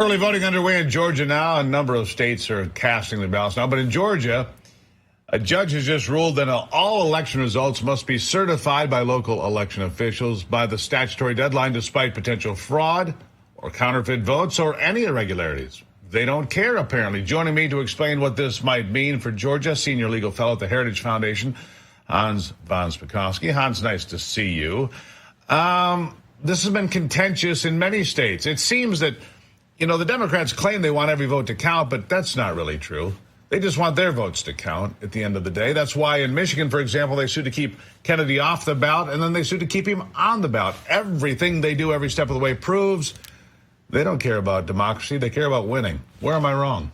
Early voting underway in Georgia now. A number of states are casting their ballots now. But in Georgia, a judge has just ruled that all election results must be certified by local election officials by the statutory deadline, despite potential fraud or counterfeit votes or any irregularities. They don't care, apparently. Joining me to explain what this might mean for Georgia, senior legal fellow at the Heritage Foundation, Hans von Spakovsky. Hans, nice to see you. This has been contentious in many states. It seems that, the Democrats claim they want every vote to count, but that's not really true. They just want their votes to count at the end of the day. That's why in Michigan, for example, they sued to keep Kennedy off the ballot, and then they sued to keep him on the ballot. Everything they do every step of the way proves they don't care about democracy. They care about winning. Where am I wrong?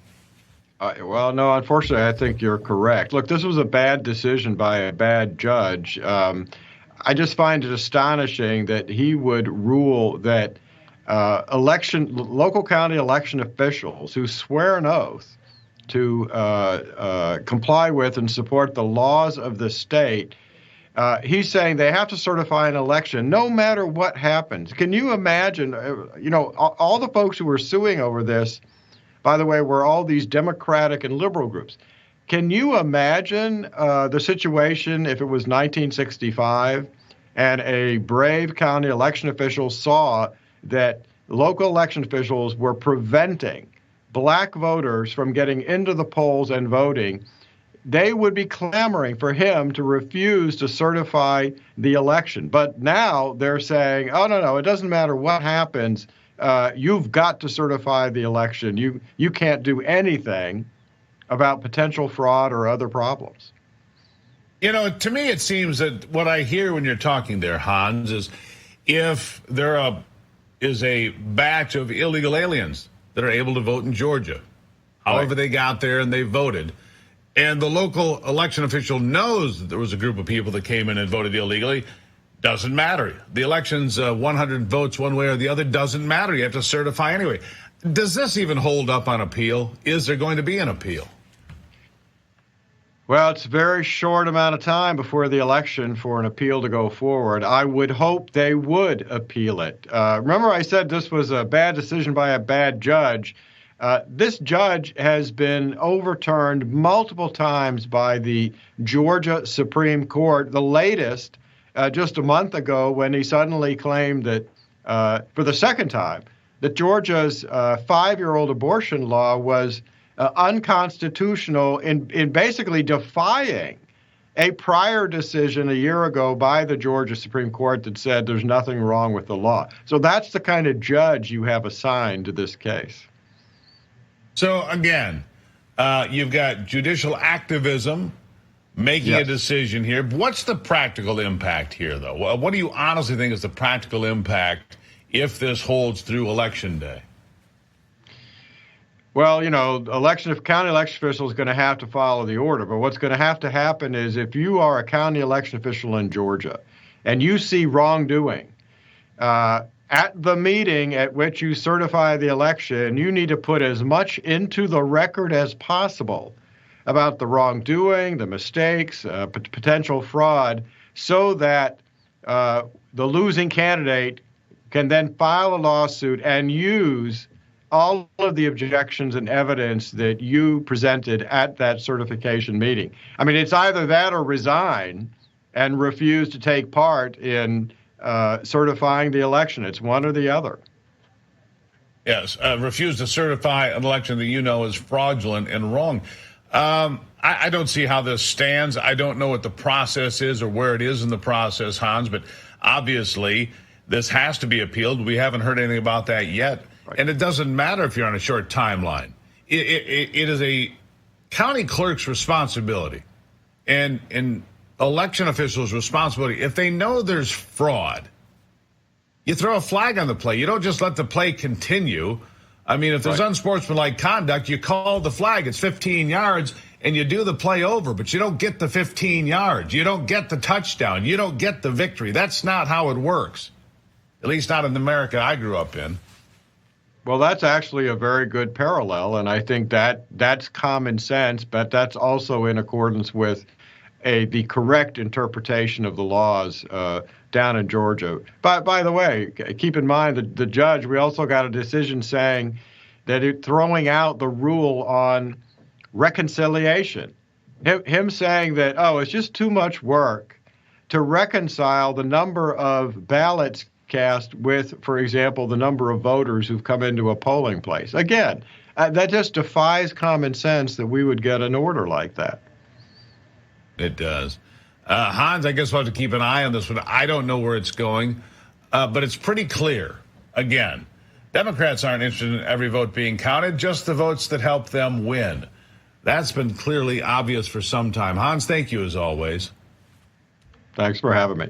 Well, no, unfortunately, I think you're correct. Look, this was a bad decision by a bad judge. I just find it astonishing that he would rule that local county election officials who swear an oath to comply with and support the laws of the state, he's saying they have to certify an election no matter what happens. Can you imagine, all the folks who were suing over this, by the way, were all these Democratic and liberal groups. Can you imagine the situation if it was 1965 and a brave county election official saw that local election officials were preventing black voters from getting into the polls and voting? They would be clamoring for him to refuse to certify the election. But now they're saying, oh, no, it doesn't matter what happens. You've got to certify the election. You can't do anything about potential fraud or other problems. To me, it seems that what I hear when you're talking there, Hans, is if there is a batch of illegal aliens that are able to vote in Georgia, however they got there and they voted, and the local election official knows that there was a group of people that came in and voted illegally, doesn't matter. The election's 100 votes one way or the other, doesn't matter. You have to certify anyway. Does this even hold up on appeal? Is there going to be an appeal? Well, it's a very short amount of time before the election for an appeal to go forward. I would hope they would appeal it. Remember I said this was a bad decision by a bad judge. This judge has been overturned multiple times by the Georgia Supreme Court, the latest just a month ago when he suddenly claimed that, for the second time, that Georgia's 5-year-old abortion law was unconstitutional in basically defying a prior decision a year ago by the Georgia Supreme Court that said there's nothing wrong with the law. So that's the kind of judge you have assigned to this case. So again, you've got judicial activism making a decision here. What's the practical impact here, though? What do you honestly think is the practical impact if this holds through Election Day? Well, county election official is going to have to follow the order. But what's going to happen is if you are a county election official in Georgia and you see wrongdoing, at the meeting at which you certify the election, you need to put as much into the record as possible about the wrongdoing, the mistakes, potential fraud, so that the losing candidate can then file a lawsuit and use all of the objections and evidence that you presented at that certification meeting. I mean, it's either that or resign and refuse to take part in certifying the election. It's one or the other. Yes, refuse to certify an election that is fraudulent and wrong. I don't see how this stands. I don't know what the process is or where it is in the process, Hans, but obviously this has to be appealed. We haven't heard anything about that yet. Right. And it doesn't matter if you're on a short timeline. It is a county clerk's responsibility and election officials' responsibility. If they know there's fraud, you throw a flag on the play. You don't just let the play continue. I mean, if there's unsportsmanlike conduct, you call the flag. It's 15 yards, and you do the play over, but you don't get the 15 yards. You don't get the touchdown. You don't get the victory. That's not how it works, at least not in the America I grew up in. Well, that's actually a very good parallel, and I think that's common sense, but that's also in accordance with the correct interpretation of the laws down in But by the way, keep in mind that the judge, we also got a decision saying throwing out the rule on reconciliation. Him saying that, oh, it's just too much work to reconcile the number of ballots cast with, for example, the number of voters who've come into a polling place. Again, that just defies common sense that we would get an order like that. It does. Hans, I guess we'll have to keep an eye on this one. I don't know where it's going, but it's pretty clear. Again, Democrats aren't interested in every vote being counted, just the votes that help them win. That's been clearly obvious for some time. Hans, thank you as always. Thanks for having me.